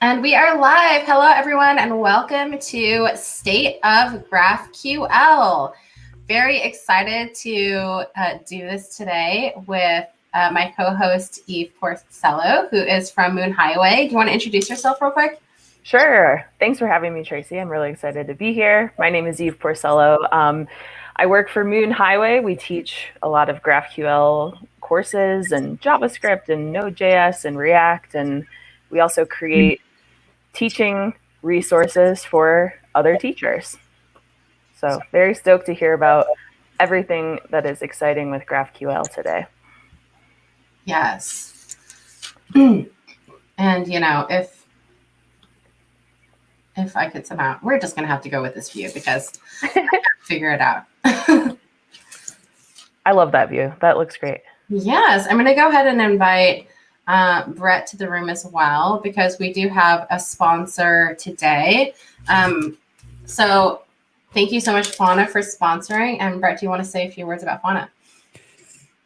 And we are live. Hello, everyone, and welcome to State of GraphQL. Very excited to do this today with my co-host, Eve Porcello, who is from Moon Highway. Do you want to introduce yourself real quick? Sure. Thanks for having me, Tracy. I'm really excited to be here. My name is Eve Porcello. I work for Moon Highway. We teach a lot of GraphQL courses and JavaScript and Node.js and React. And we also create teaching resources for other teachers. So very stoked to hear about everything that is exciting with GraphQL today. Yes. And, you know, if I could somehow, we're just going to have to go with this view because I can't figure it out. I love that view. That looks great. Yes, I'm going to go ahead and invite Brett to the room as well, because we do have a sponsor today. So thank you so much, Fauna, for sponsoring. And Brett, do you want to say a few words about Fauna?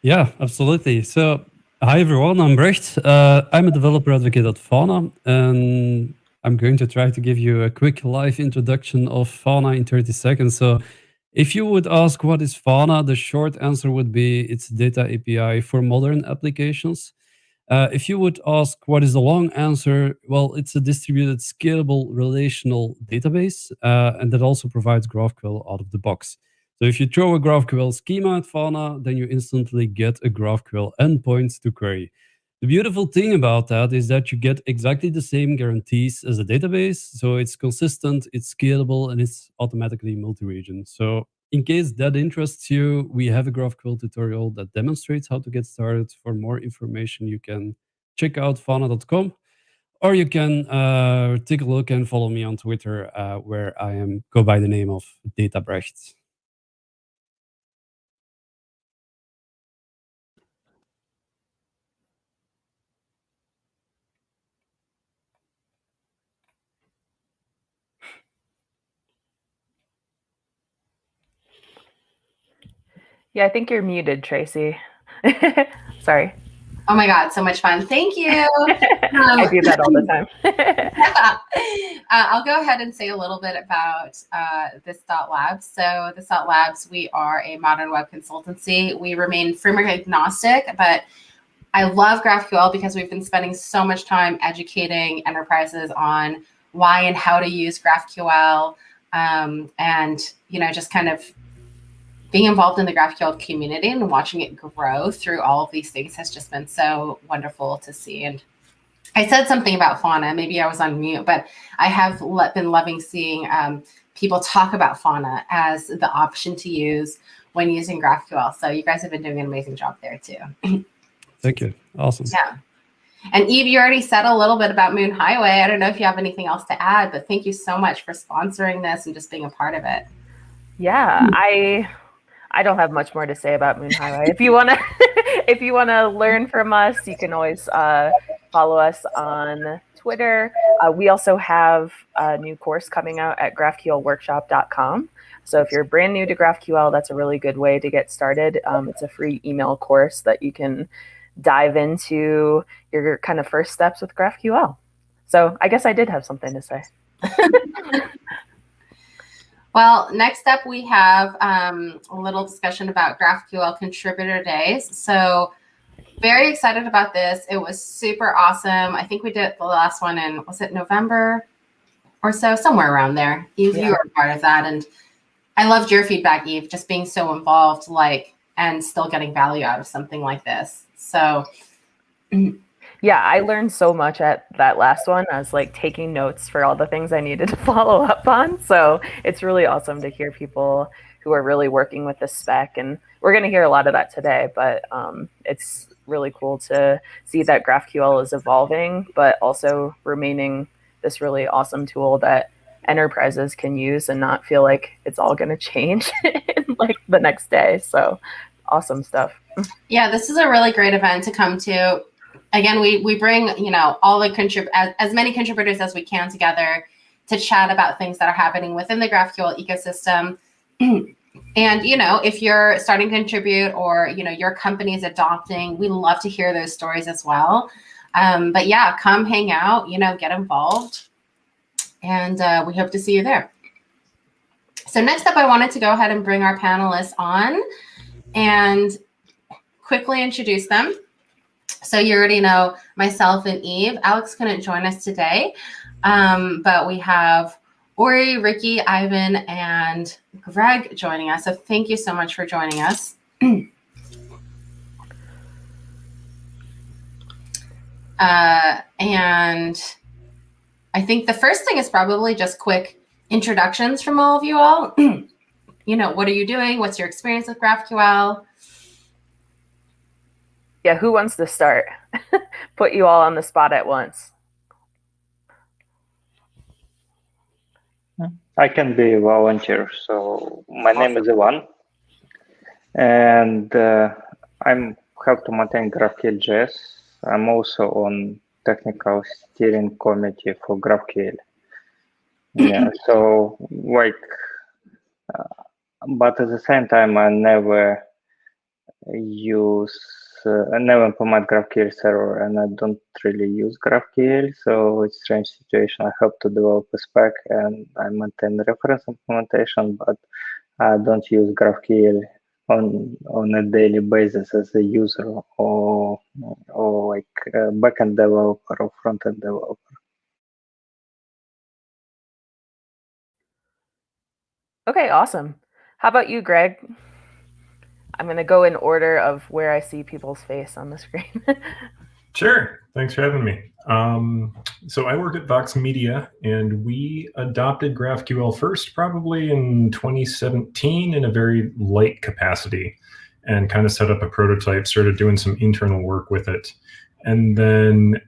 Yeah, absolutely. So hi, everyone. I'm Brecht. I'm a developer advocate at Fauna, and I'm going to try to give you a quick live introduction of Fauna in 30 seconds. So if you would ask what is Fauna, the short answer would be it's data API for modern applications. If you would ask what is the long answer, well, it's a distributed scalable relational database, and that also provides GraphQL out of the box. So if you throw a GraphQL schema at Fauna, then you instantly get a GraphQL endpoint to query. The beautiful thing about that is that you get exactly the same guarantees as a database. So it's consistent, it's scalable, and it's automatically multi-region. So in case that interests you, we have a GraphQL tutorial that demonstrates how to get started. For more information, you can check out fauna.com, or you can take a look and follow me on Twitter, where I go by the name of DataBrecht. Yeah, I think you're muted, Tracy. Sorry. Oh my God, so much fun. Thank you. I do that all the time. Yeah. I'll go ahead and say a little bit about this.labs. So this.labs, we are a modern web consultancy. We remain framework agnostic, but I love GraphQL because we've been spending so much time educating enterprises on why and how to use GraphQL, and, you know, just kind of being involved in the GraphQL community and watching it grow through all of these things has just been so wonderful to see. And I said something about Fauna, maybe I was on mute, but I have been loving seeing people talk about Fauna as the option to use when using GraphQL. So you guys have been doing an amazing job there too. Thank you. Awesome. Yeah. And Eve, you already said a little bit about Moon Highway. I don't know if you have anything else to add, but thank you so much for sponsoring this and just being a part of it. Yeah, I don't have much more to say about Moon Highway. If you wanna learn from us, you can always follow us on Twitter. We also have a new course coming out at GraphQLworkshop.com. So if you're brand new to GraphQL, that's a really good way to get started. It's a free email course that you can dive into your kind of first steps with GraphQL. So I guess I did have something to say. Well, next up, we have a little discussion about GraphQL contributor days. So very excited about this. It was super awesome. I think we did the last one in, was it November or so? Somewhere around there. You were part of that. And I loved your feedback, Eve, just being so involved, and still getting value out of something like this. So yeah, I learned so much at that last one. I was taking notes for all the things I needed to follow up on. So it's really awesome to hear people who are really working with the spec. And we're going to hear a lot of that today, but it's really cool to see that GraphQL is evolving, but also remaining this really awesome tool that enterprises can use and not feel like it's all going to change in the next day. So awesome stuff. Yeah, this is a really great event to come to. Again, we bring, all the as many contributors as we can together to chat about things that are happening within the GraphQL ecosystem. And, if you're starting to contribute or, your company is adopting, we love to hear those stories as well. But yeah, come hang out, get involved, and we hope to see you there. So next up, I wanted to go ahead and bring our panelists on and quickly introduce them. So you already know myself and Eve. Alex couldn't join us today, but we have Ori, Ricky, Ivan, and Greg joining us. So thank you so much for joining us. And I think the first thing is probably just quick introductions from all of you all. What are you doing? What's your experience with GraphQL? Yeah, who wants to start? Put you all on the spot at once. I can be a volunteer. So my name is Ivan, and I'm help to maintain GraphQL JS. I'm also on technical steering committee for GraphQL. Yeah, so but at the same time, I never implement GraphQL server, and I don't really use GraphQL. So it's a strange situation. I help to develop a spec, and I maintain reference implementation, but I don't use GraphQL on a daily basis as a user or like a backend developer or frontend developer. Okay, awesome. How about you, Greg? I'm going to go in order of where I see people's face on the screen. Sure. Thanks for having me. So I work at Vox Media, and we adopted GraphQL first probably in 2017 in a very light capacity, and kind of set up a prototype, started doing some internal work with it. And then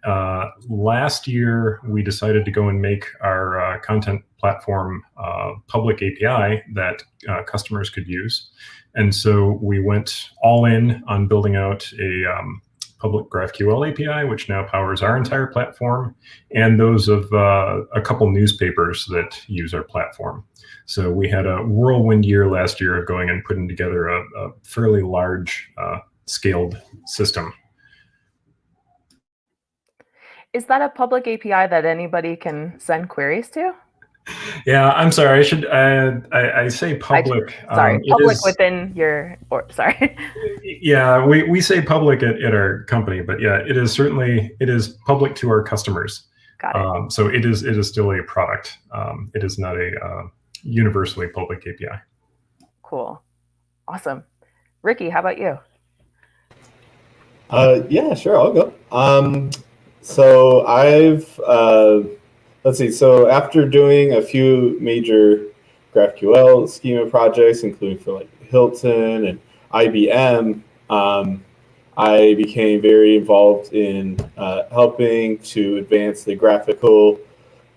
last year, we decided to go and make our content platform public API that customers could use. And so we went all in on building out a public GraphQL API, which now powers our entire platform, and those of a couple newspapers that use our platform. So we had a whirlwind year last year of going and putting together a fairly large scaled system. Is that a public API that anybody can send queries to? Yeah, I'm sorry. I say public. Sorry, public within your. Sorry. Yeah, we say public at our company, but yeah, it is public to our customers. Got it. So it is still a product. It is not a universally public API. Cool, awesome. Ricky, how about you? Yeah, sure, I'll go. So I've, let's see, so after doing a few major GraphQL schema projects, including for like Hilton and IBM, I became very involved in helping to advance the graphical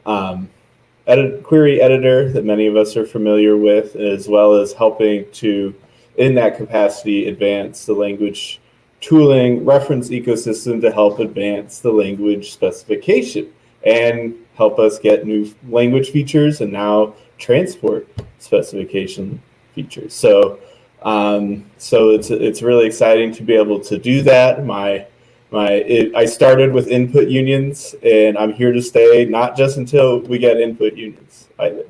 query editor that many of us are familiar with, as well as helping to, in that capacity, advance the language tooling reference ecosystem to help advance the language specification and help us get new language features and now transport specification features. So it's really exciting to be able to do that. I started with input unions, and I'm here to stay, not just until we get input unions either.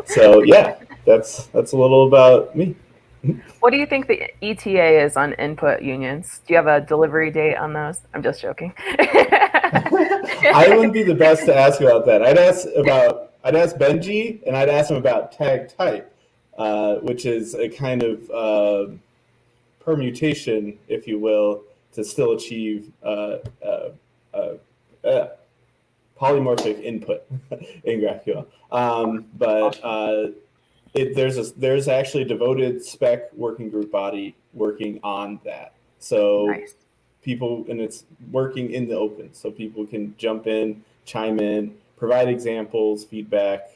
So yeah, that's a little about me. What do you think the ETA is on input unions? Do you have a delivery date on those? I'm just joking. I wouldn't be the best to ask about that. I'd ask Benji, and I'd ask him about tag type, which is a kind of permutation, if you will, to still achieve polymorphic input in GraphQL. There's actually a devoted spec working group body working on that. So nice. And it's working in the open, so people can jump in, chime in, provide examples, feedback.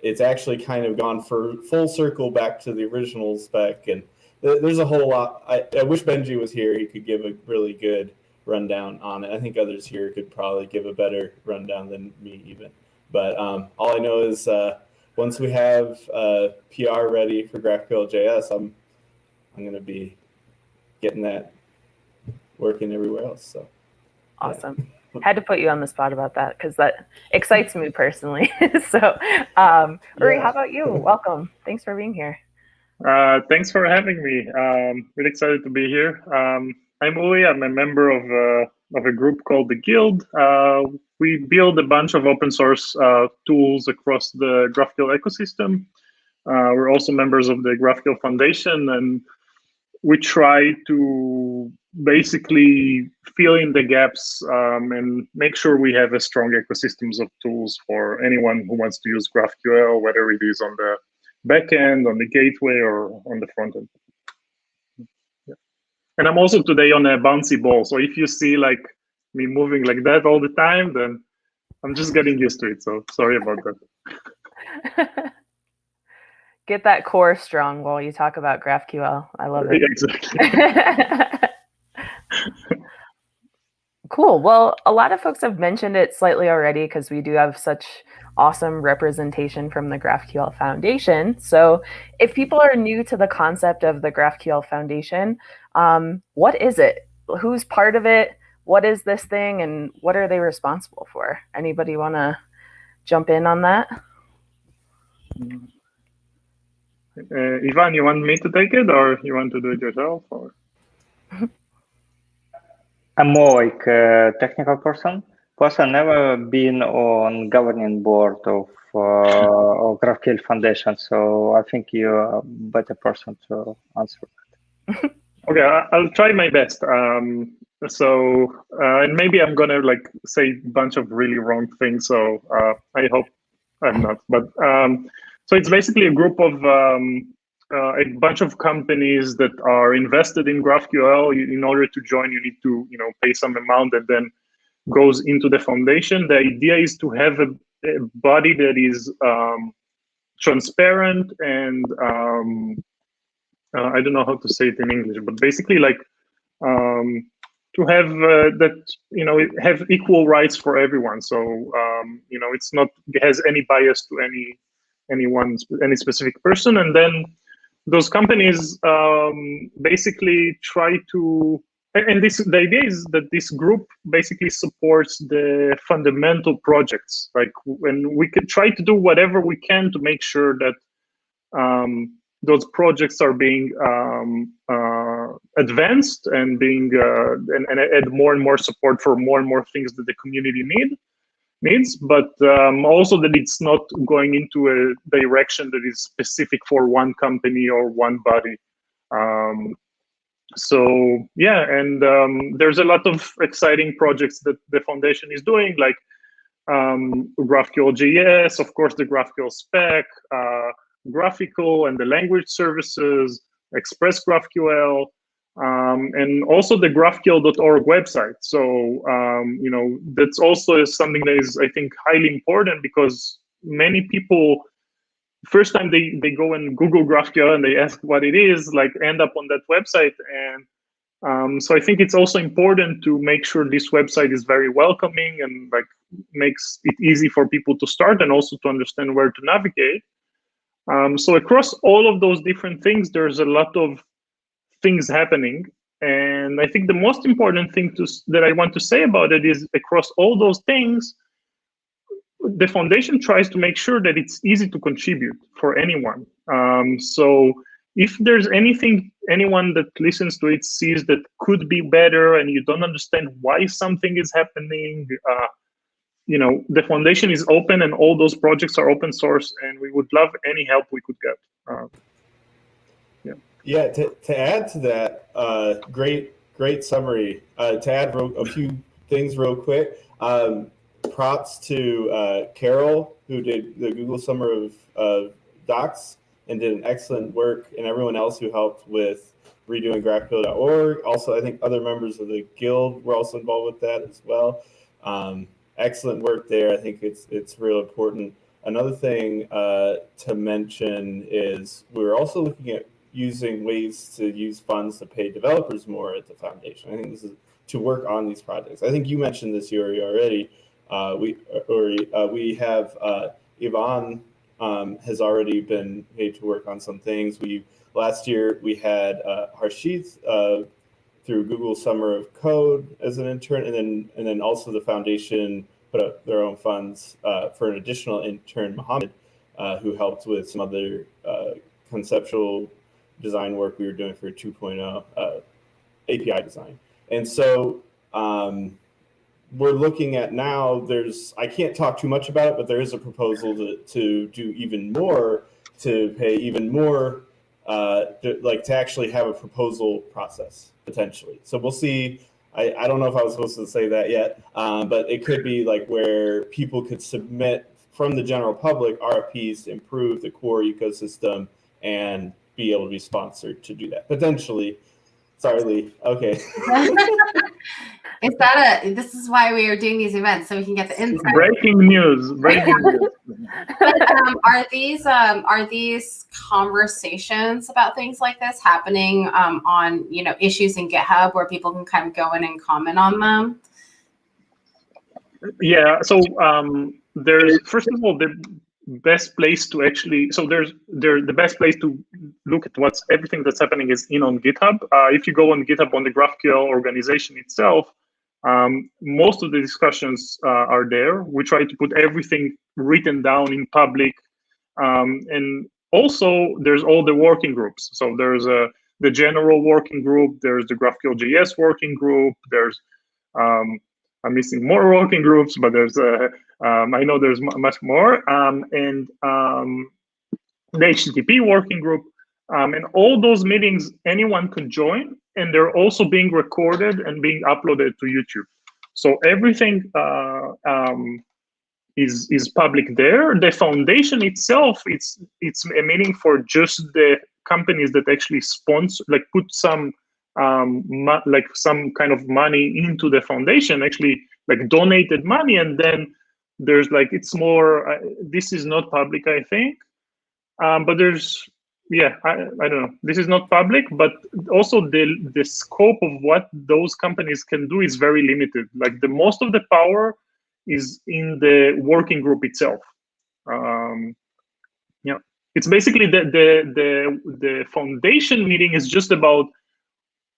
It's actually kind of gone for full circle back to the original spec, and there's a whole lot. I wish Benji was here. He could give a really good rundown on it. I think others here could probably give a better rundown than me even. But all I know is once we have PR ready for GraphQL JS, I'm going to be getting that working everywhere else. So awesome. Had to put you on the spot about that because that excites me personally. So, Uri, how about you? Welcome. Thanks for being here. Thanks for having me. Really excited to be here. I'm Uri. I'm a member of a group called the Guild. We build a bunch of open source tools across the GraphQL ecosystem. We're also members of the GraphQL Foundation, and we try to basically fill in the gaps and make sure we have a strong ecosystems of tools for anyone who wants to use GraphQL, whether it is on the backend, on the gateway, or on the front end. Yeah. And I'm also today on a bouncy ball. So if you see like me moving like that all the time, then I'm just getting used to it. So sorry about that. Get that core strong while you talk about GraphQL. I love it. Exactly. Cool. Well, a lot of folks have mentioned it slightly already because we do have such awesome representation from the GraphQL Foundation. So if people are new to the concept of the GraphQL Foundation, what is it? Who's part of it? What is this thing? And what are they responsible for? Anybody want to jump in on that? Ivan, you want me to take it, or you want to do it yourself? Or? I'm more like a technical person. Plus, I've never been on governing board of GraphQL Foundation, so I think you're a better person to answer that. Okay, I'll try my best. And maybe I'm gonna like say a bunch of really wrong things. So I hope I'm not. But so it's basically a group of a bunch of companies that are invested in GraphQL. In order to join, you need to pay some amount that then goes into the foundation. The idea is to have a body that is transparent and I don't know how to say it in English, but basically like to have that have equal rights for everyone. So it's not has any bias to any specific person, and then those companies basically try to. And the idea is that this group basically supports the fundamental projects. Like when we could try to do whatever we can to make sure that those projects are being advanced and being and add more and more support for more and more things that the community needs, but also that it's not going into a direction that is specific for one company or one body. So yeah, and there's a lot of exciting projects that the foundation is doing, like GraphQL JS, of course, the GraphQL Spec, graphical and the language services, Express GraphQL, and also the GraphQL.org website. So that's also something that is, I think, highly important because many people, first time they go and Google GraphQL and they ask what it is, like end up on that website. And so I think it's also important to make sure this website is very welcoming and like makes it easy for people to start and also to understand where to navigate. So across all of those different things, there's a lot of things happening. And I think the most important thing that I want to say about it is across all those things, the foundation tries to make sure that it's easy to contribute for anyone. So if there's anyone that listens to it sees that could be better and you don't understand why something is happening, the foundation is open and all those projects are open source, and we would love any help we could get. Yeah, to add to that, great summary. To add a few things real quick, props to Carol, who did the Google Summer of Docs and did an excellent work, and everyone else who helped with redoing GraphQL.org. Also, I think other members of the Guild were also involved with that as well. Excellent work there. I think it's real important. Another thing to mention is we're also looking at using ways to use funds to pay developers more at the foundation. I think this is to work on these projects. I think you mentioned this, Yuri, already. We have Ivan has already been paid to work on some things. Last year we had Harshith through Google Summer of Code as an intern, and then also the foundation put up their own funds for an additional intern, Mohammed, who helped with some other conceptual design work we were doing for 2.0 API design. And so we're looking at now, I can't talk too much about it, but there is a proposal to do even more, to pay even more, to actually have a proposal process, potentially. So we'll see. I don't know if I was supposed to say that yet, but it could be like where people could submit from the general public RFPs to improve the core ecosystem and be able to be sponsored to do that, potentially. Sorry, Lee. Okay. This is why we are doing these events, so we can get the insight. Breaking news. Breaking news. But, are these conversations about things like this happening on issues in GitHub where people can kind of go in and comment on them? Yeah. So there's, first of all, the best place to actually, the best place to look at everything that's happening is on GitHub. If you go on GitHub on the GraphQL organization itself, most of the discussions are there. We try to put everything written down in public, and also there's all the working groups. So there's the general working group, there's the GraphQL JS working group, there's I'm missing more working groups, but there's I know there's much more, and the HTTP working group, and all those meetings anyone can join, and they're also being recorded and being uploaded to YouTube. So everything is public there. The foundation itself, it's a meeting for just the companies that actually sponsor, like put some some kind of money into the foundation, actually like donated money, and then there's it's more. This is not public, I think, but there's. Yeah, I don't know. This is not public, but also the scope of what those companies can do is very limited. Like the most of the power is in the working group itself. Yeah, it's basically the foundation meeting is just about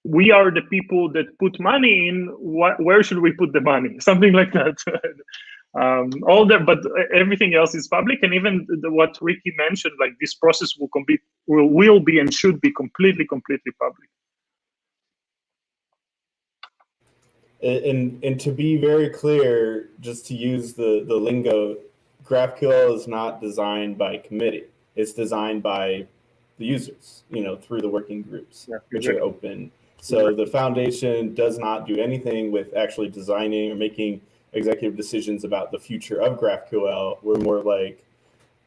we are the people that put money in. Where should we put the money? Something like that. But everything else is public, and even what Ricky mentioned, like this process will be and should be completely public. And to be very clear, just to use the lingo, GraphQL is not designed by committee. It's designed by the users, through the working groups, which are open. So the foundation does not do anything with actually designing or making executive decisions about the future of GraphQL. We're more like,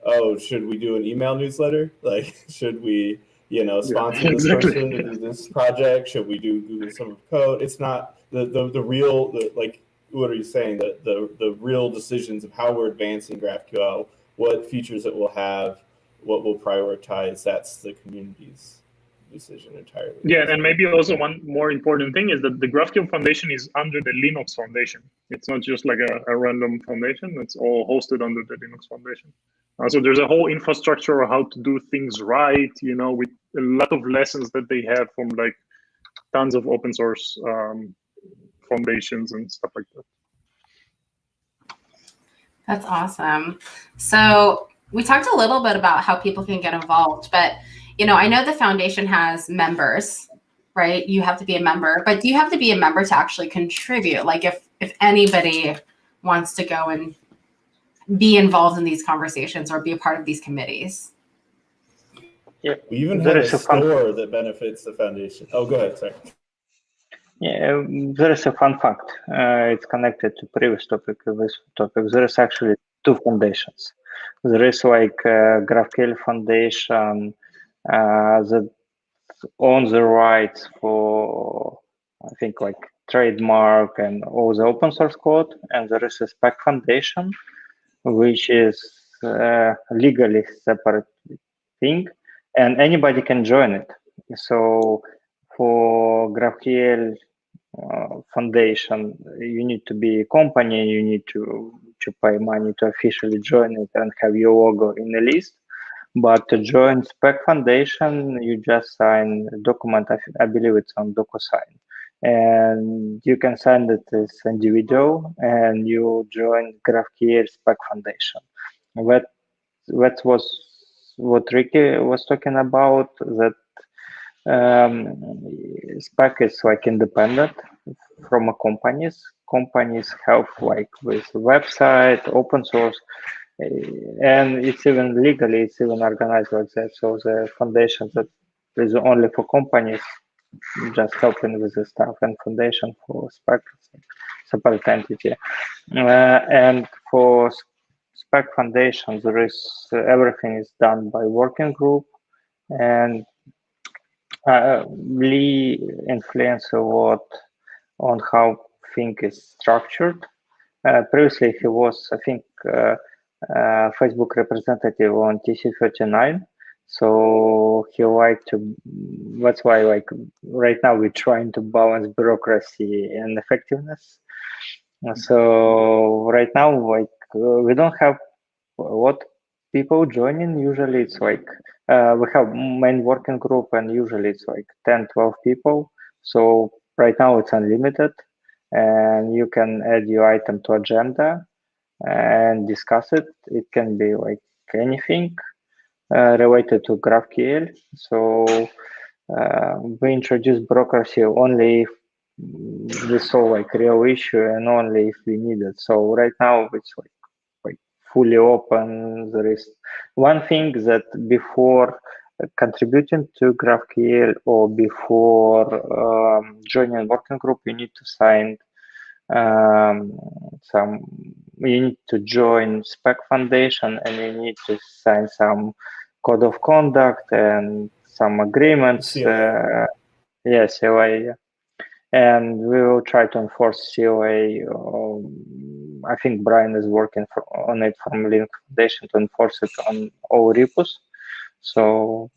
oh, should we do an email newsletter? Like, should we, sponsor this person to do this project? Should we do Google Summer of Code? It's not the real, like, what are you saying? The real decisions of how we're advancing GraphQL, what features it will have, what we'll prioritize. That's the community's decision entirely. Yeah, and maybe also one more important thing is that the GraphQL Foundation is under the Linux Foundation. It's not just like a random foundation. It's all hosted under the Linux Foundation. So there's a whole infrastructure of how to do things right, with a lot of lessons that they have from like tons of open source foundations and stuff like that. That's awesome. So we talked a little bit about how people can get involved, but I know the foundation has members, right? You have to be a member, but do you have to be a member to actually contribute? Like if anybody wants to go and be involved in these conversations or be a part of these committees? Yeah, we even have a store that benefits the foundation. Oh, go ahead, sorry. Yeah, there is a fun fact. It's connected to previous topic. There is actually two foundations. There is like GraphQL Foundation that owns the rights for, I think, like trademark and all the open source code, and there is a Spec Foundation, which is legally separate thing, and anybody can join it. So for GraphQL Foundation, you need to be a company, you need to pay money to officially join it and have your logo in the list. But to join Spec Foundation, you just sign a document. I believe it's on DocuSign, and you can send it as individual, and you join GraphQL Spec Foundation. That was what Ricky was talking about, that Spec is like independent from a companies. Companies help like with website, open source, and it's even legally, it's even organized like that. So the foundation that is only for companies, just helping with the stuff, and foundation for Spec, separate entity. And for Spec Foundation, there is everything is done by working group, and Lee influenced a lot on how thing is structured. Previously, he was, I think, Facebook representative on TC39. So he liked to, that's why like right now we're trying to balance bureaucracy and effectiveness. So right now, like we don't have a lot people joining. Usually it's like, we have main working group, and usually it's like 10, 12 people. So right now it's unlimited, and you can add your item to agenda and discuss it. It can be like anything related to GraphQL. So we introduce bureaucracy only if we saw like real issue, and only if we need it. So right now it's like fully open. There is one thing that before contributing to GraphQL or before joining working group, you need to sign you need to join Spec Foundation, and you need to sign some code of conduct and some agreements. CLA, yeah. And we will try to enforce CLA. I think Brian is working on it from Linux Foundation to enforce it on all repos. So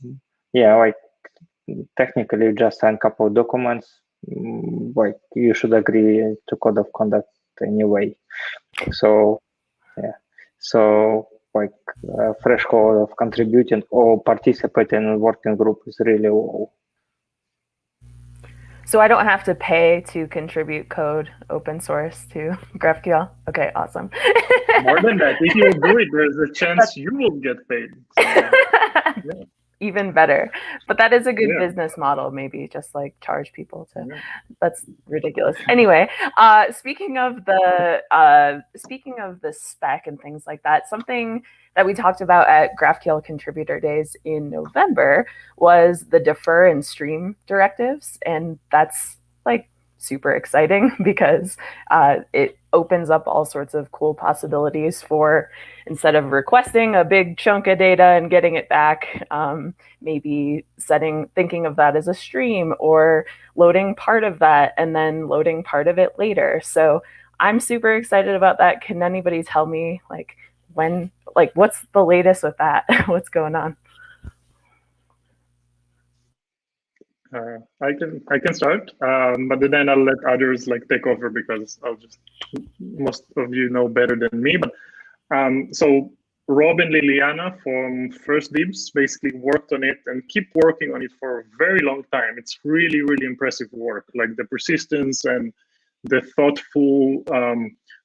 yeah, like technically you just sign a couple of documents, like you should agree to code of conduct anyway. So yeah, so like threshold of contributing or participating in a working group is really low. So I don't have to pay to contribute code open source to GraphQL? Okay, awesome. More than that, if you do it, there's a chance you will get paid. So, yeah. Even better. But that is a good business model, maybe just like charge people to that's ridiculous. Anyway, speaking of the spec and things like that, something that we talked about at GraphQL Contributor Days in November was the defer and stream directives. And that's like super exciting because it opens up all sorts of cool possibilities for, instead of requesting a big chunk of data and getting it back, maybe thinking of that as a stream, or loading part of that and then loading part of it later. So I'm super excited about that. Can anybody tell me what's the latest with that? What's going on? I can start, but then I'll let others take over, because most of you know better than me. But so Rob and Liliana from First Dibs basically worked on it and keep working on it for a very long time. It's really, really impressive work. Like the persistence and the thoughtful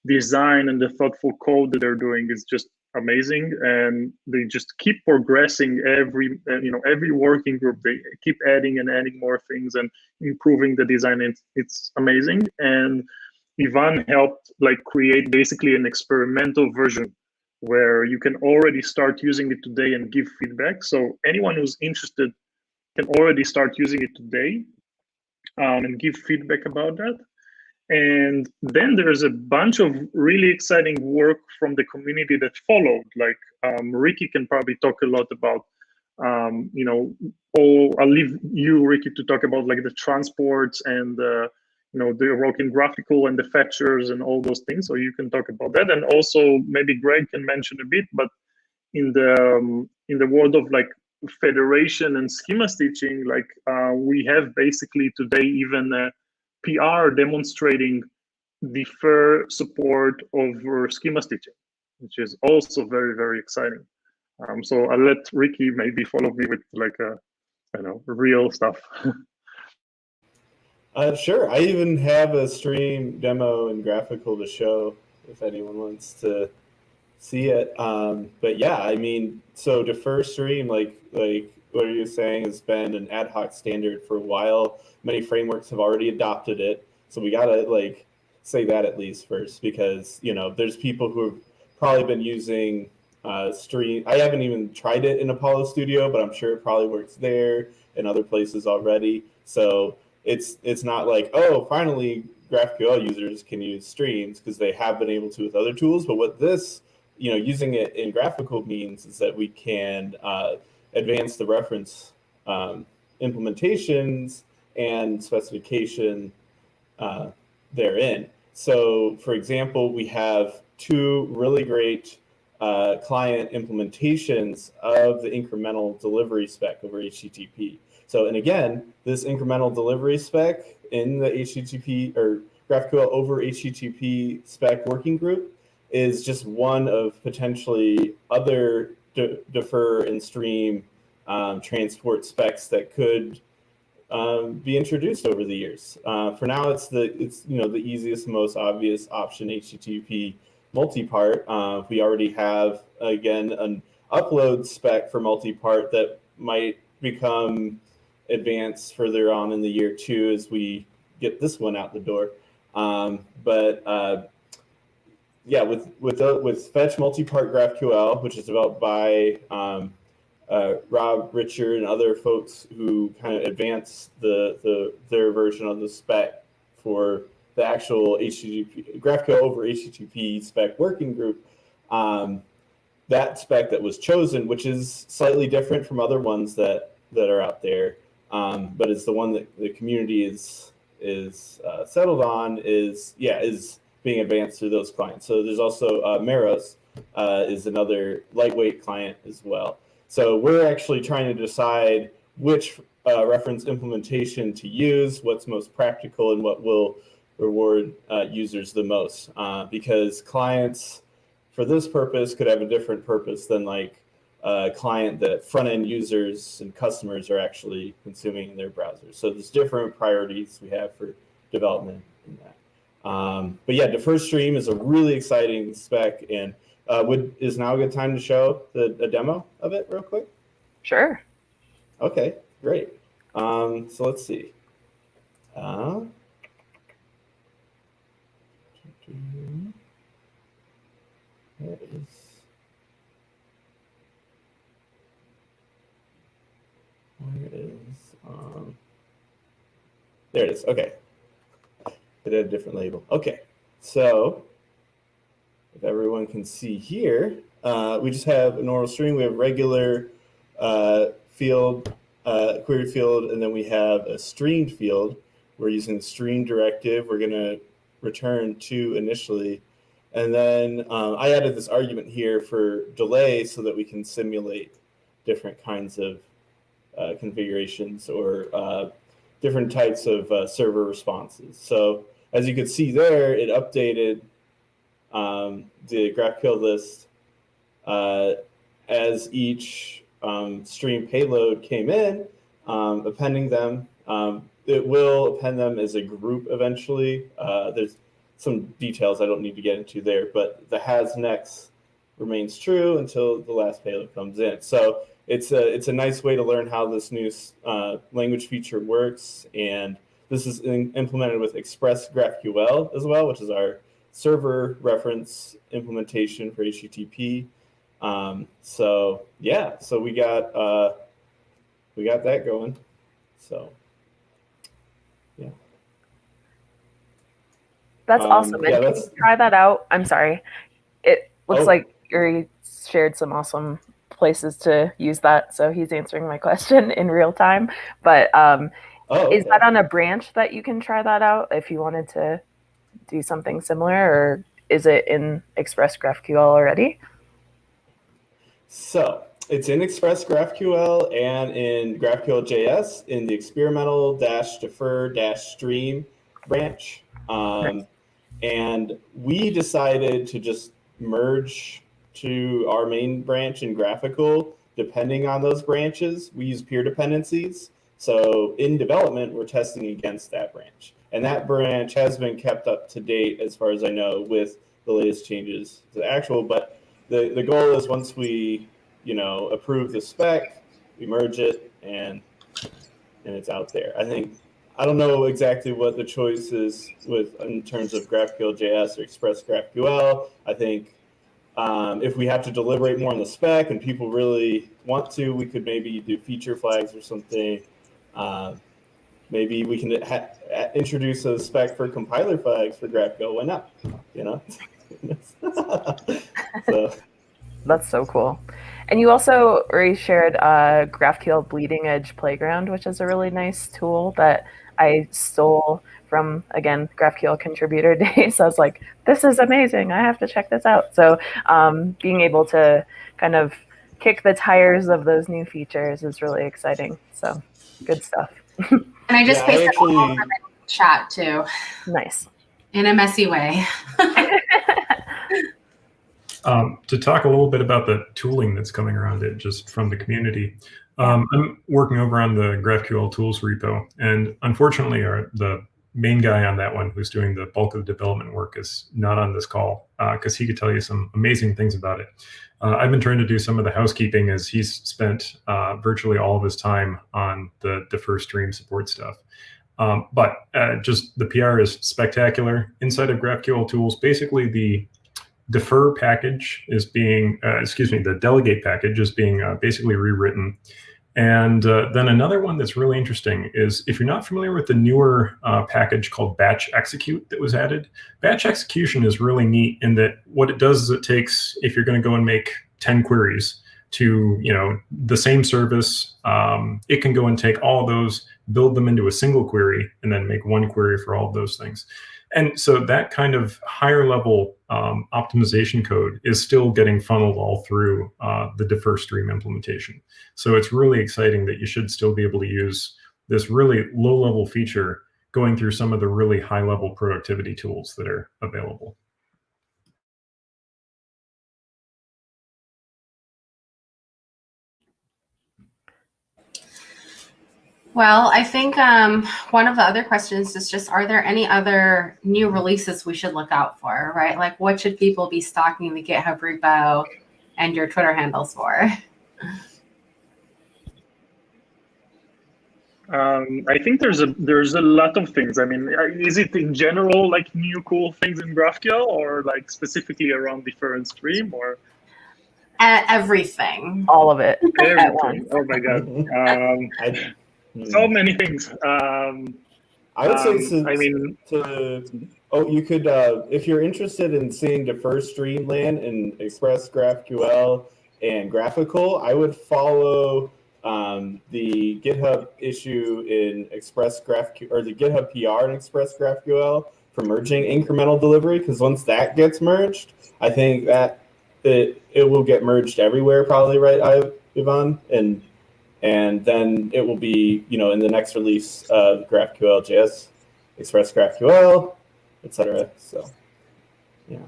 design and the thoughtful code that they're doing is just amazing, and they just keep progressing every working group. They keep adding and adding more things and improving the design. It's amazing. And Ivan helped create basically an experimental version where you can already start using it today and give feedback. So anyone who's interested can already start using it today and give feedback about that. And then there's a bunch of really exciting work from the community that followed. Ricky can probably talk a lot about, I'll leave you, Ricky, to talk about the transports and the work in GraphQL and the fetchers and all those things. So you can talk about that. And also maybe Greg can mention a bit, but in the world of federation and schema stitching, we have basically today even a PR demonstrating defer support over schema stitching, which is also very, very exciting. So I'll let Ricky maybe follow me with real stuff. Sure. I even have a stream demo in GraphQL to show if anyone wants to see it. But yeah, I mean, so defer stream, like what you're saying, has been an ad hoc standard for a while. Many frameworks have already adopted it. So we gotta like say that at least first, because there's people who have probably been using stream. I haven't even tried it in Apollo Studio, but I'm sure it probably works there and other places already. So it's not like, oh, finally GraphQL users can use streams, because they have been able to with other tools. But what this, using it in GraphQL means is that we can advance the reference implementations and specification therein. So, for example, we have two really great client implementations of the incremental delivery spec over HTTP. So, and again, this incremental delivery spec in the HTTP or GraphQL over HTTP spec working group is just one of potentially other defer and stream transport specs that could be introduced over the years. For now, it's the easiest, most obvious option, HTTP Multipart. We already have, again, an upload spec for Multipart that might become advanced further on in the year 2 as we get this one out the door. Yeah, with Fetch Multipart GraphQL, which is developed by Rob, Richard, and other folks who kind of advance their version of the spec for the actual HTTP GraphQL over HTTP spec working group. That spec that was chosen, which is slightly different from other ones that are out there, but it's the one that the community is settled on, is being advanced through those clients. So there's also Meros is another lightweight client as well. So we're actually trying to decide which reference implementation to use, what's most practical, and what will reward users the most. Because clients, for this purpose, could have a different purpose than like a client that front-end users and customers are actually consuming in their browsers. So there's different priorities we have for development in that. But yeah, defer stream is a really exciting spec, and is now a good time to show a demo of it real quick? Sure. Okay, great. So let's see. There it is. There it is. Okay. It had a different label. Okay. So if everyone can see here, we just have a normal string. We have regular field, query field, and then we have a streamed field. We're using the stream directive. We're going to return 2 initially. And then I added this argument here for delay so that we can simulate different kinds of configurations or different types of server responses. So as you can see there, it updated the GraphQL list as each stream payload came in, appending them. It will append them as a group eventually. There's some details I don't need to get into there, but the has next remains true until the last payload comes in. So it's a nice way to learn how this new language feature works, and this is implemented with Express GraphQL as well, which is our server reference implementation for HTTP. So yeah, so we got that going. So yeah, that's awesome. And can you try that out? I'm sorry. It looks like Yuri shared some awesome places to use that, so he's answering my question in real time. But is that on a branch that you can try that out if you wanted to do something similar, or is it in Express GraphQL already? So it's in Express GraphQL and in GraphQL JS in the experimental -defer-stream branch. And we decided to just merge to our main branch in GraphQL depending on those branches. We use peer dependencies. So in development, we're testing against that branch. And that branch has been kept up to date, as far as I know, with the latest changes to the actual. But the goal is once we, approve the spec, we merge it, and it's out there. I don't know exactly what the choice is in terms of GraphQL JS or Express GraphQL. I think if we have to deliberate more on the spec and people really want to, we could maybe do feature flags or something. Maybe we can introduce a spec for compiler flags for GraphQL. Why not? So. That's so cool. And you also already shared GraphQL Bleeding Edge Playground, which is a really nice tool that I stole from, again, GraphQL contributor days. So I was like, this is amazing. I have to check this out. So being able to kind of kick the tires of those new features is really exciting. So good stuff. And I just pasted all of them in the chat too. Nice. In a messy way. To talk a little bit about the tooling that's coming around it, just from the community. I'm working over on the GraphQL Tools repo, and unfortunately, the main guy on that one who's doing the bulk of the development work is not on this call, because he could tell you some amazing things about it. I've been trying to do some of the housekeeping, as he's spent virtually all of his time on the defer stream support stuff. But just the PR is spectacular. Inside of GraphQL Tools, basically the defer package is being, the delegate package is being basically rewritten. And then another one that's really interesting is, if you're not familiar with the newer package called batch execute that was added, batch execution is really neat in that what it does is it takes, if you're going to go and make 10 queries to the same service, it can go and take all of those, build them into a single query, and then make one query for all of those things. And so that kind of higher level optimization code is still getting funneled all through the defer stream implementation. So it's really exciting that you should still be able to use this really low level feature going through some of the really high level productivity tools that are available. Well, I think one of the other questions is just, are there any other new releases we should look out for, right? Like, what should people be stalking the GitHub repo and your Twitter handles for? I think there's a lot of things. I mean, is it in general like new cool things in GraphQL, or like specifically around defer and stream, or everything? All of it. Everything. Oh my god. So many things. I would say, you could, if you're interested in seeing defer stream land in Express GraphQL and Graphical, I would follow the GitHub issue in Express GraphQL, or the GitHub PR in Express GraphQL for merging incremental delivery, because once that gets merged, I think that it will get merged everywhere, probably, right, Ivan? And then it will be, in the next release of GraphQL JS, Express GraphQL, etc. So, yeah.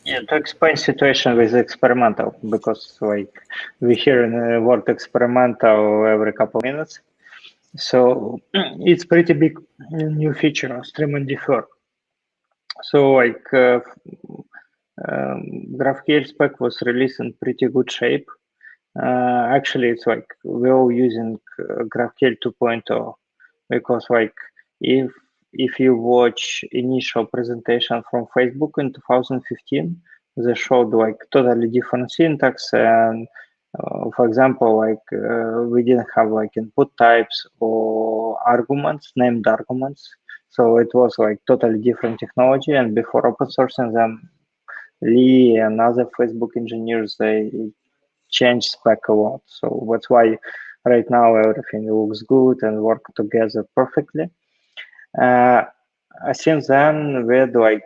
Yeah, to explain situation with experimental, because we hear in the word experimental every couple of minutes. So it's pretty big new feature, stream and defer. So GraphQL Spec was released in pretty good shape. Actually, it's we're all using GraphQL 2.0, because if you watch initial presentation from Facebook in 2015, they showed totally different syntax, and for example, we didn't have input types or arguments, named arguments. So it was totally different technology. And before open sourcing them, Lee and other Facebook engineers, they changed spec a lot. So that's why right now everything looks good and work together perfectly. Since then, we had a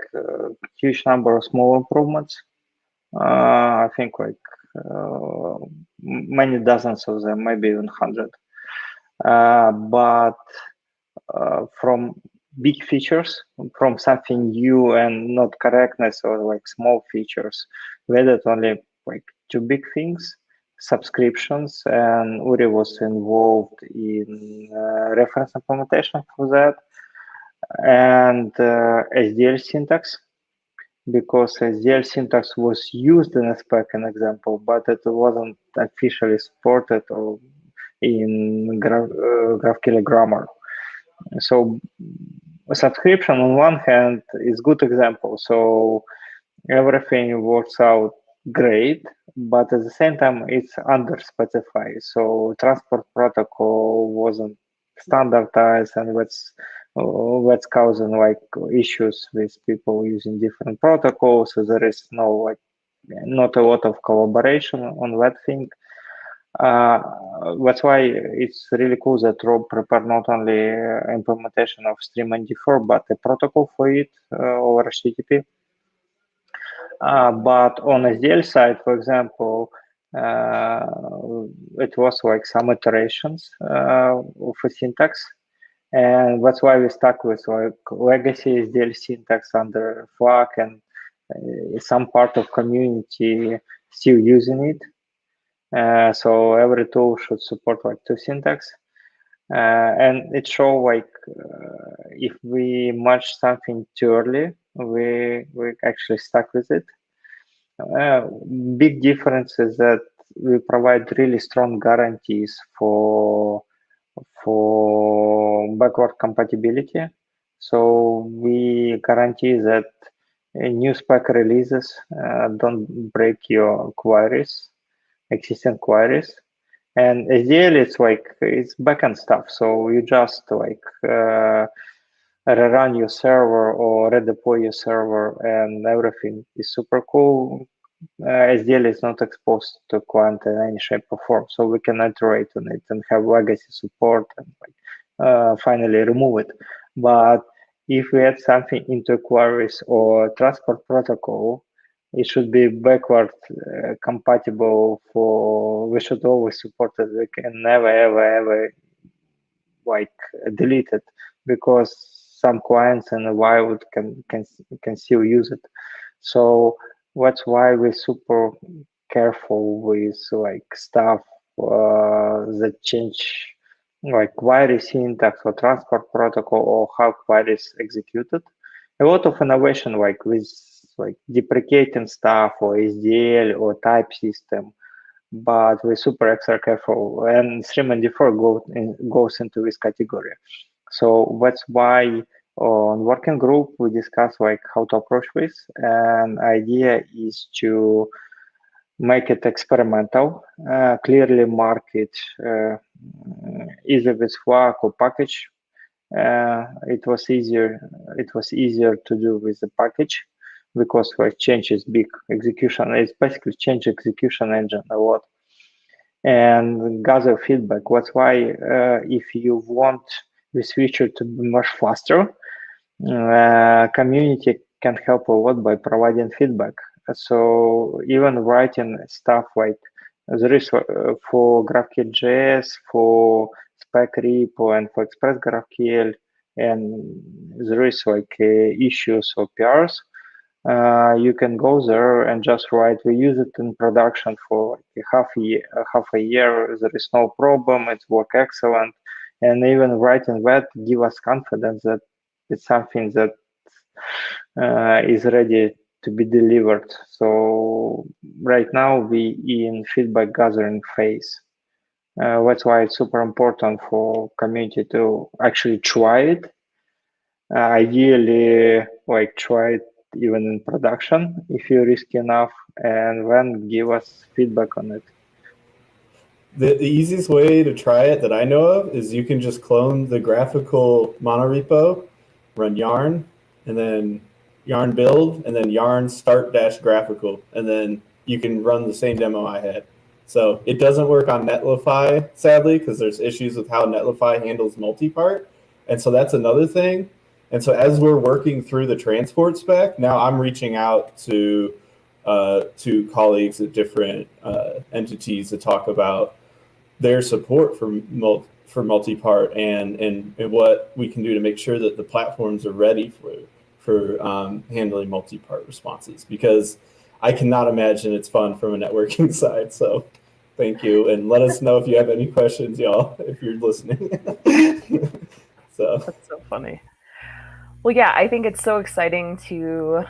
huge number of small improvements. I think many dozens of them, maybe even 100. But from big features, from something new and not correctness, or small features, we added only 2 big things. subscriptions, and Uri was involved in reference implementation for that, and SDL syntax, because SDL syntax was used in a spec, an example, but it wasn't officially supported or in GraphQL grammar. So a subscription on one hand is good example. So everything works out great, but at the same time it's under-specified. So transport protocol wasn't standardized, and that's causing like issues with people using different protocols. So there is not a lot of collaboration on that thing. That's why it's really cool that Rob prepared not only implementation of StreamND4, but a protocol for it over HTTP. But on SDL side, for example, it was like some iterations for syntax. And that's why we stuck with like legacy SDL syntax under flag, and some part of community still using it. So every tool should support like 2 syntax. And it shows like if we merge something too early, we actually stuck with it. Big difference is that we provide really strong guarantees for backward compatibility. So we guarantee that new spec releases don't break your queries, existing queries. And SDL, it's backend stuff. So you just rerun your server or redeploy your server, and everything is super cool. SDL is not exposed to client in any shape or form, so we can iterate on it and have legacy support and finally remove it. But if we add something into queries or transport protocol, it should be backward compatible we should always support it. We can never, ever delete it, because some clients in the wild can still use it. So that's why we're super careful with stuff that change, like query syntax or transport protocol or how queries executed. A lot of innovation with deprecating stuff or SDL or type system, but we're super extra careful, and StreamND4 goes into this category. So that's why on working group we discuss how to approach this, and idea is to make it experimental, clearly mark it either with flag or package. It was easier to do with the package, because changes big execution. It's basically change execution engine a lot, and gather feedback. That's why if you want this feature to be much faster, community can help a lot by providing feedback. So even writing stuff there is for GraphQL.js, for Spec repo, and for Express GraphQL, and there is issues or PRs. You can go there and just write. We use it in production for half a year. There is no problem. It works excellent. And even writing that give us confidence that it's something that is ready to be delivered. So right now we in feedback gathering phase. That's why it's super important for community to actually try it. Ideally, try it even in production if you're risky enough, and then give us feedback on it. The easiest way to try it that I know of is you can just clone the graphical monorepo, run yarn, and then yarn build, and then yarn start -graphical, and then you can run the same demo I had. So it doesn't work on Netlify, sadly, because there's issues with how Netlify handles multipart. And so that's another thing. And so as we're working through the transport spec, now I'm reaching out to colleagues at different entities to talk about their support for multipart and what we can do to make sure that the platforms are ready for handling multipart responses, because I cannot imagine it's fun from a networking side. So Thank you. And let us know if you have any questions, y'all, if you're listening. So that's so funny. Well, yeah, I think it's so exciting to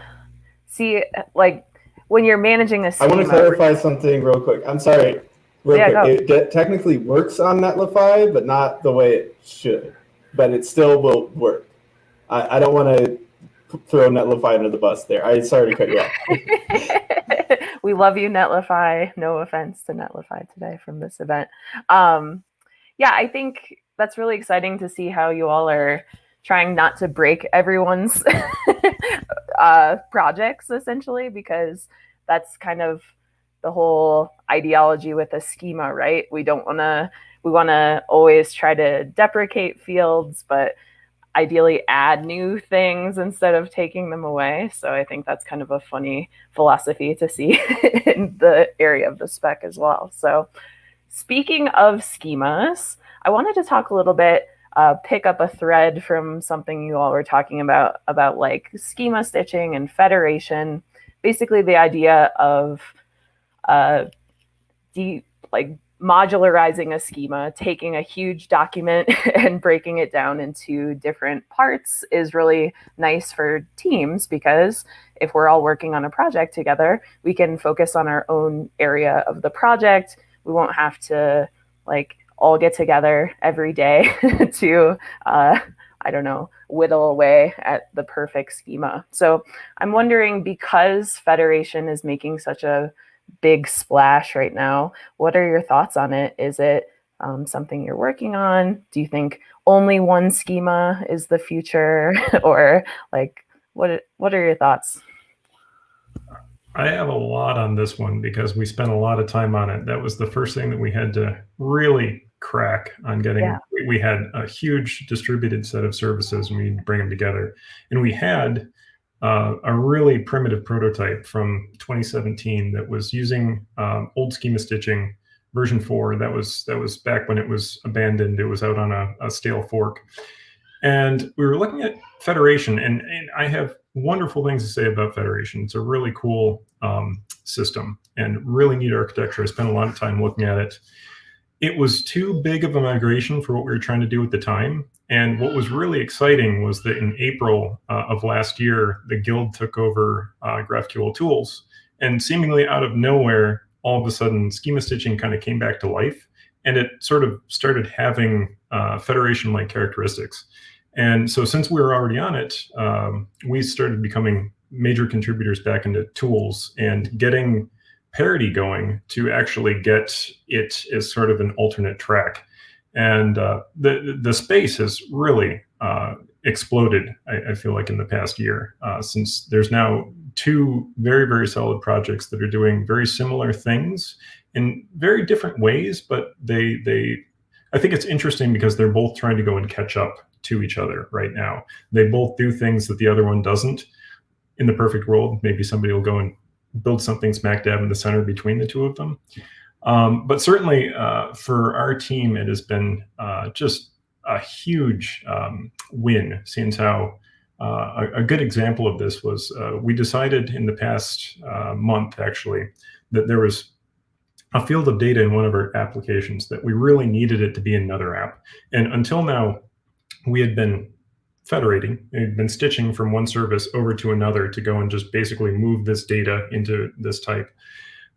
see, like, when you're managing a schema. I want to clarify something real quick. I'm sorry, real quick. It technically works on Netlify, but not the way it should. But it still will work. I don't want to throw Netlify under the bus there. I'm sorry to cut you off. We love you, Netlify. No offense to Netlify today from this event. Yeah, I think that's really exciting to see how you all are trying not to break everyone's projects, essentially, because that's kind of the whole ideology with a schema, right? We want to always try to deprecate fields, but ideally add new things instead of taking them away. So I think that's kind of a funny philosophy to see in the area of the spec as well. So speaking of schemas, I wanted to talk a little bit, pick up a thread from something you all were talking about like schema stitching and federation. Basically the idea of modularizing a schema, taking a huge document and breaking it down into different parts is really nice for teams, because if we're all working on a project together, we can focus on our own area of the project. We won't have to all get together every day to, I don't know, whittle away at the perfect schema. So I'm wondering, because Federation is making such a big splash right now, what are your thoughts on it? Is it something you're working on? Do you think only one schema is the future? Or what are your thoughts? I have a lot on this one because we spent a lot of time on it. That was the first thing that we had to really crack on getting. Yeah. We had a huge distributed set of services and we bring them together. And we had a really primitive prototype from 2017 that was using old schema stitching version 4. That was back when it was abandoned. It was out on a stale fork. And we were looking at Federation, and I have wonderful things to say about Federation. It's a really cool system and really neat architecture. I spent a lot of time looking at it. It was too big of a migration for what we were trying to do at the time. And what was really exciting was that in April of last year, the Guild took over GraphQL Tools. And seemingly out of nowhere, all of a sudden, schema stitching kind of came back to life. And it sort of started having Federation-like characteristics. And so since we were already on it, we started becoming major contributors back into tools and getting parity going to actually get it as sort of an alternate track. And the space has really exploded, I feel like, in the past year, since there's now 2 very, very solid projects that are doing very similar things in very different ways, but I think it's interesting because they're both trying to go and catch up to each other right now. They both do things that the other one doesn't. In the perfect world, maybe somebody will go and build something smack dab in the center between the 2 of them. But certainly for our team, it has been just a huge win, since how a good example of this was we decided in the past month, actually, that there was a field of data in one of our applications that we really needed it to be another app. And until now, we had been federating, we'd been stitching from one service over to another to go and just basically move this data into this type.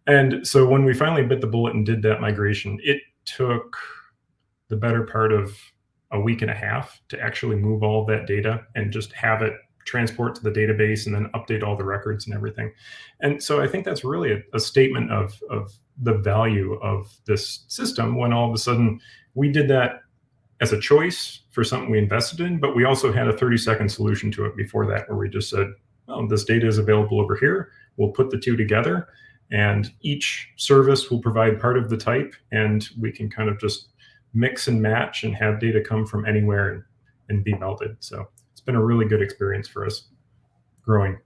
And so when we finally bit the bullet and did that migration, it took the better part of a week and a half to actually move all of that data and just have it transport to the database and then update all the records and everything. And so I think that's really a statement of the value of this system, when all of a sudden we did that as a choice for something we invested in, but we also had a 30-second solution to it before that, where we just said, well, this data is available over here. We'll put the 2 together, and each service will provide part of the type, and we can kind of just mix and match and have data come from anywhere and be melded. So it's been a really good experience for us growing.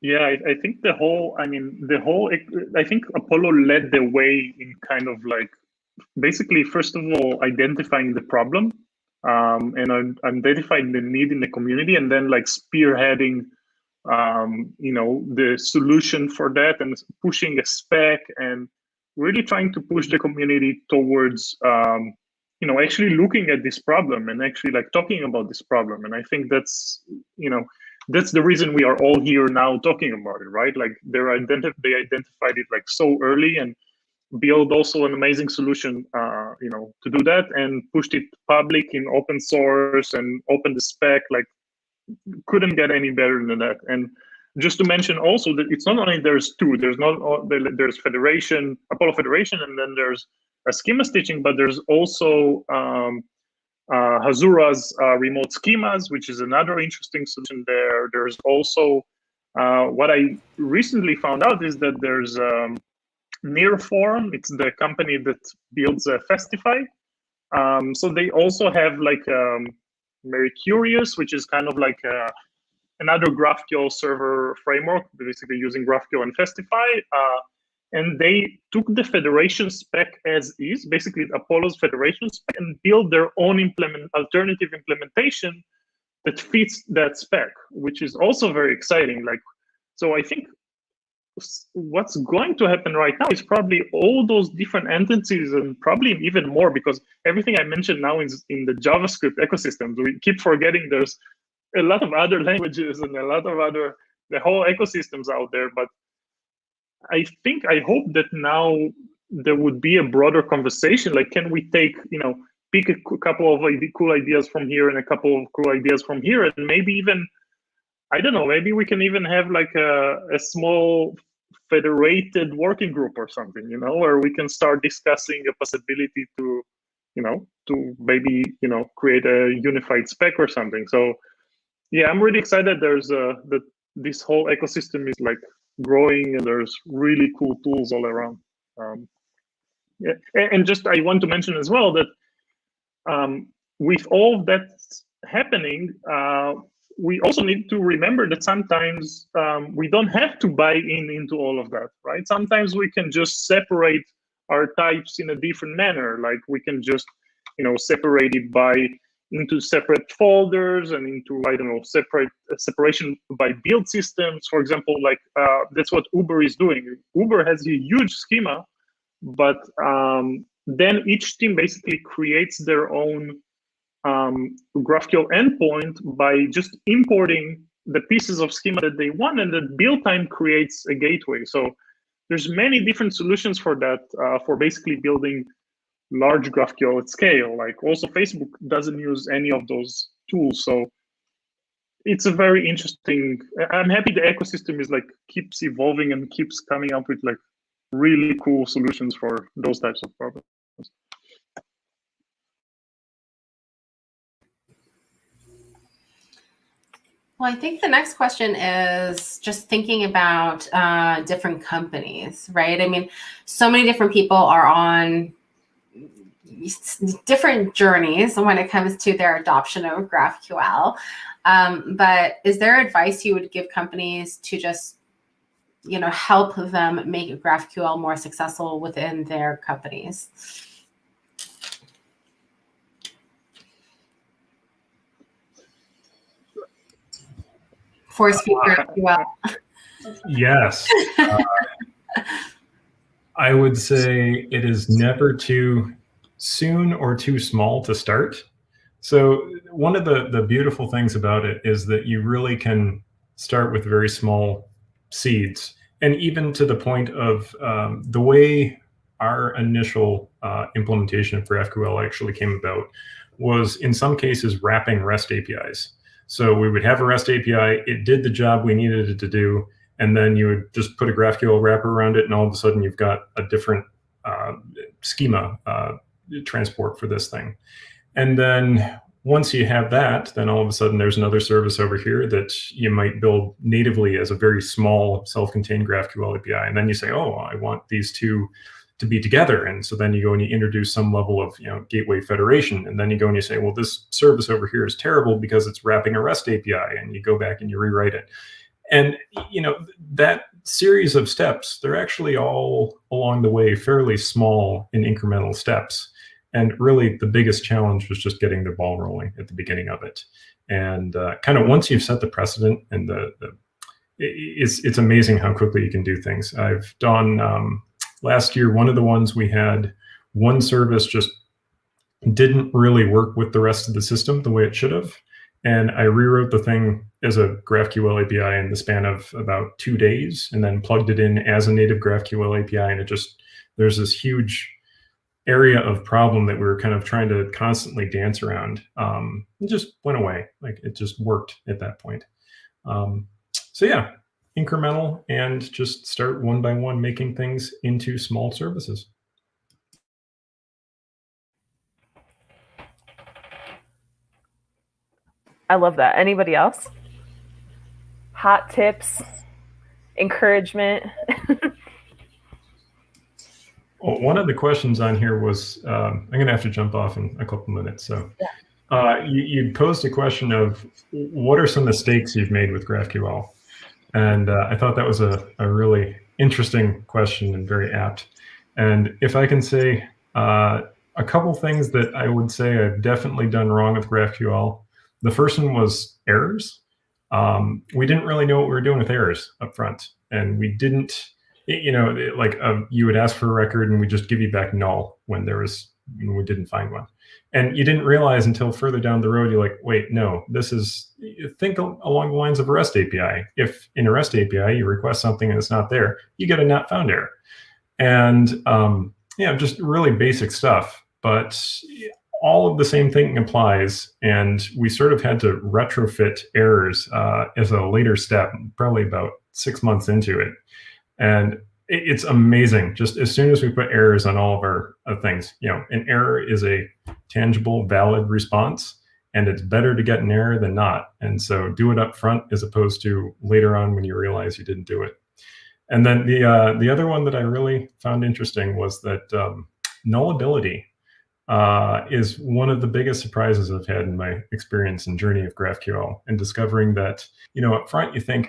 Yeah, I think I think Apollo led the way in kind of basically, first of all, identifying the problem and identifying the need in the community, and then spearheading the solution for that, and pushing a spec, and really trying to push the community towards actually looking at this problem and actually like talking about this problem. And I think that's that's the reason we are all here now talking about it, right? Like they identified it like so early and build also an amazing solution to do that, and pushed it public in open source and open the spec. Like couldn't get any better than that. And just to mention also that it's not only there's Federation, Apollo Federation, and then there's a schema stitching, but there's also Hazura's remote schemas, which is another interesting solution there. There's also what I recently found out is that there's Nearform. It's the company that builds Festify. So they also have like Very Curious, which is kind of like another GraphQL server framework, basically using GraphQL and Festify. And they took the Federation spec as is, basically Apollo's Federation spec, and built their own alternative implementation that fits that spec, which is also very exciting. Like, so I think what's going to happen right now is probably all those different entities, and probably even more, because everything I mentioned now is in the JavaScript ecosystem. We keep forgetting there's a lot of other languages and a lot of other, the whole ecosystems out there. But I hope that now there would be a broader conversation. Like, can we take, pick a couple of cool ideas from here and a couple of cool ideas from here, and maybe even, I don't know, maybe we can even have like a small federated working group or something, where we can start discussing a possibility to, to maybe, create a unified spec or something. So yeah, I'm really excited. There's that this whole ecosystem is like growing, and there's really cool tools all around. Yeah, and just I want to mention as well that with all of that happening, we also need to remember that sometimes we don't have to buy into all of that, right? Sometimes we can just separate our types in a different manner. Like we can just, separate it into separate folders and into, I don't know, separation by build systems. For example, like that's what Uber is doing. Uber has a huge schema, but then each team basically creates their own GraphQL endpoint by just importing the pieces of schema that they want, and then build time creates a gateway. So there's many different solutions for that, for basically building large GraphQL at scale. Like also Facebook doesn't use any of those tools. So it's a very interesting, I'm happy the ecosystem is like keeps evolving and keeps coming up with like really cool solutions for those types of problems. Well, I think the next question is just thinking about different companies, right? I mean, so many different people are on different journeys when it comes to their adoption of GraphQL. But is there advice you would give companies to just, help them make GraphQL more successful within their companies? Force feed GraphQL. Yes. I would say it is never too soon or too small to start. So one of the beautiful things about it is that you really can start with very small seeds. And even to the point of the way our initial implementation of GraphQL actually came about was in some cases wrapping REST APIs. So we would have a REST API, it did the job we needed it to do, and then you would just put a GraphQL wrapper around it, and all of a sudden you've got a different schema transport for this thing. And then once you have that, then all of a sudden there's another service over here that you might build natively as a very small self-contained GraphQL API. And then you say, oh, I want these two to be together. And so then you go and you introduce some level of gateway federation. And then you go and you say, well, this service over here is terrible because it's wrapping a REST API. And you go back and you rewrite it. And that series of steps, they're actually all along the way fairly small in incremental steps. And really the biggest challenge was just getting the ball rolling at the beginning of it. And kind of once you've set the precedent and the it's amazing how quickly you can do things. I've done last year, one of the ones we had, one service just didn't really work with the rest of the system the way it should have. And I rewrote the thing as a GraphQL API in the span of about 2 days, and then plugged it in as a native GraphQL API. And it just, there's this huge area of problem that we were kind of trying to constantly dance around. It just went away. Like, it just worked at that point. So yeah, incremental, and just start one by one making things into small services. I love that. Anybody else? Hot tips, encouragement? Well, one of the questions on here was, I'm going to have to jump off in a couple minutes. So you posed a question of what are some mistakes you've made with GraphQL? And I thought that was a really interesting question and very apt. And if I can say a couple things that I would say I've definitely done wrong with GraphQL. The first one was errors. We didn't really know what we were doing with errors up front. And we didn't, you know, like you would ask for a record and we just give you back null when we didn't find one. And you didn't realize until further down the road, you're like, wait, no, this is, think along the lines of a REST API. If in a REST API, you request something and it's not there, you get a not found error. And yeah, just really basic stuff, but all of the same thing applies. And we sort of had to retrofit errors as a later step, probably about 6 months into it. And it's amazing. Just as soon as we put errors on all of our things, you know, an error is a tangible, valid response, and it's better to get an error than not. And so do it up front as opposed to later on when you realize you didn't do it. And then the other one that I really found interesting was that nullability is one of the biggest surprises I've had in my experience and journey of GraphQL, and discovering that, you know, up front you think,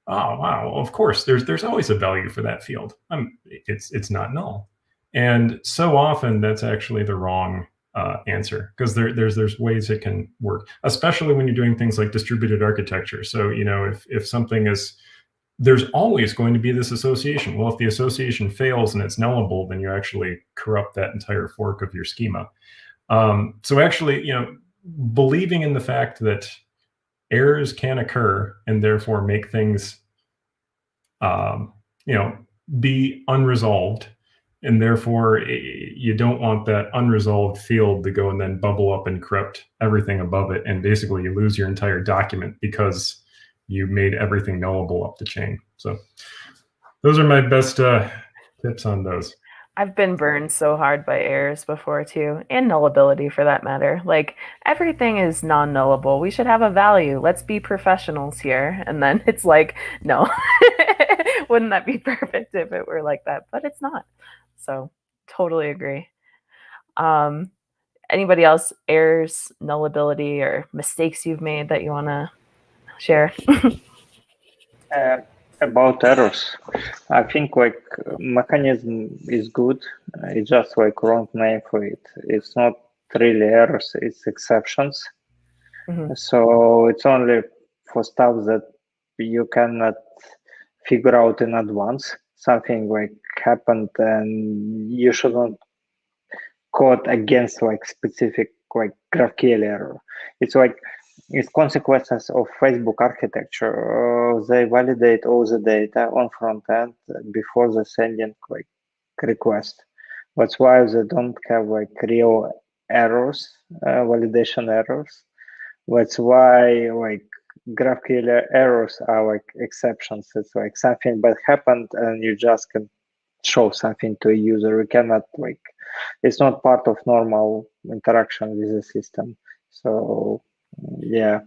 oh wow, of course there's always a value for that field. It's not null, and so often that's actually the wrong answer, because there's ways it can work, especially when you're doing things like distributed architecture. So, you know, if something is, there's always going to be this association. Well, if the association fails and it's nullable, then you actually corrupt that entire fork of your schema. So actually, you know, believing in the fact that errors can occur and therefore make things, you know, be unresolved, and therefore you don't want that unresolved field to go and then bubble up and corrupt everything above it, and basically you lose your entire document because you made everything nullable up the chain. So those are my best tips on those. I've been burned so hard by errors before too, and nullability for that matter. Like, everything is non-nullable. We should have a value. Let's be professionals here. And then it's like, no, wouldn't that be perfect if it were like that? But it's not. So totally agree. Anybody else, errors, nullability, or mistakes you've made that you want to share? About errors, I think like mechanism is good. It's just like wrong name for it. It's not really errors, it's exceptions. Mm-hmm. So it's only for stuff that you cannot figure out in advance. Something like happened and you shouldn't code against like specific like GraphQL error. It's like, it's consequences of Facebook architecture. They validate all the data on front end before they sending like request. That's why they don't have like real errors, validation errors. That's why like GraphQL errors are like exceptions. It's like something bad happened and you just can show something to a user. You cannot like, it's not part of normal interaction with the system. So yeah,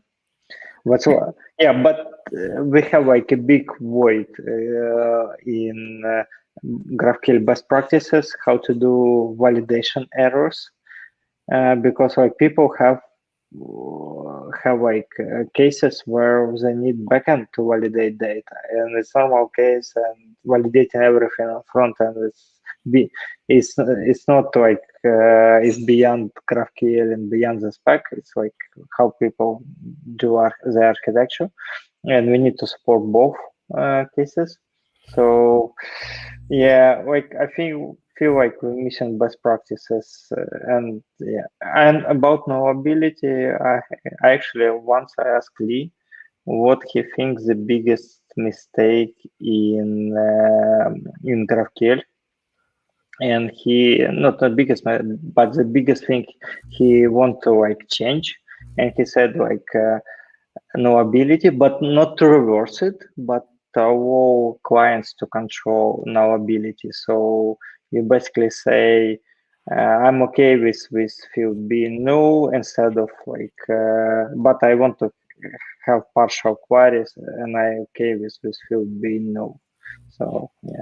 that's why. Yeah, but we have like a big void in GraphQL best practices, how to do validation errors, because like people have like cases where they need backend to validate data, and it's normal case, and validating everything on front end it's not like it's beyond GraphQL and beyond the spec. It's like how people do the architecture, and we need to support both. cases. So yeah, like I feel like we're missing best practices, and yeah, and about knowability, I actually once I asked Lee what he thinks the biggest mistake in GraphQL, and he not the biggest, but the biggest thing he want to like change, and he said like knowability, but not to reverse it, but allow clients to control knowability. So you basically say, I'm okay with field being null instead of like, but I want to have partial queries and I okay with field being null. So yeah.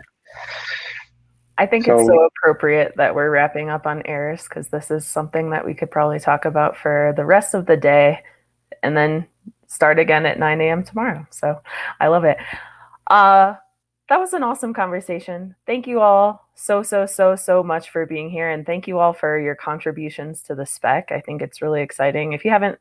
I think it's so appropriate that we're wrapping up on errors, because this is something that we could probably talk about for the rest of the day and then start again at 9 a.m. tomorrow. So I love it. That was an awesome conversation. Thank you all so much for being here. And thank you all for your contributions to the spec. I think it's really exciting. If you haven't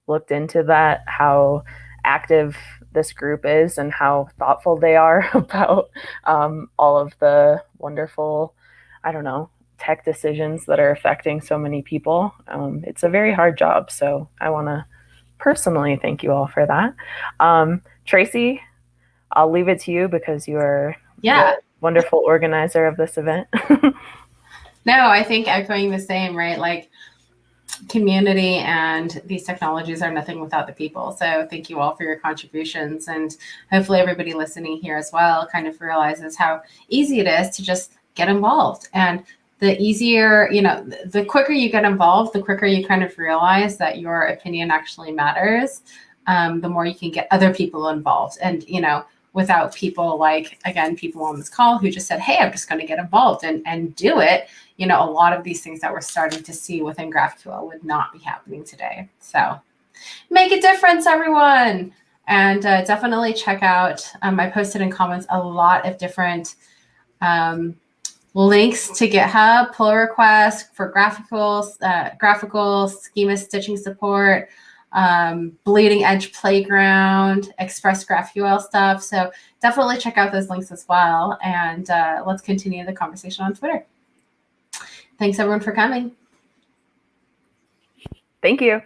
looked into that, how active this group is and how thoughtful they are about all of the wonderful, I don't know, tech decisions that are affecting so many people. It's a very hard job. So I want to personally thank you all for that. Tracy, I'll leave it to you because you are the wonderful organizer of this event. No, I think echoing the same, right? Like community and these technologies are nothing without the people. So thank you all for your contributions. And hopefully everybody listening here as well kind of realizes how easy it is to just get involved. And the easier, the quicker you get involved, the quicker you kind of realize that your opinion actually matters. The more you can get other people involved. And, without people like, again, people on this call who just said, hey, I'm just going to get involved and do it, a lot of these things that we're starting to see within GraphQL would not be happening today. So make a difference, everyone. And definitely check out, I posted in comments a lot of different links to GitHub, pull requests for graphical schema stitching support, bleeding edge playground, express GraphQL stuff. So definitely check out those links as well. And let's continue the conversation on Twitter. Thanks everyone for coming. Thank you.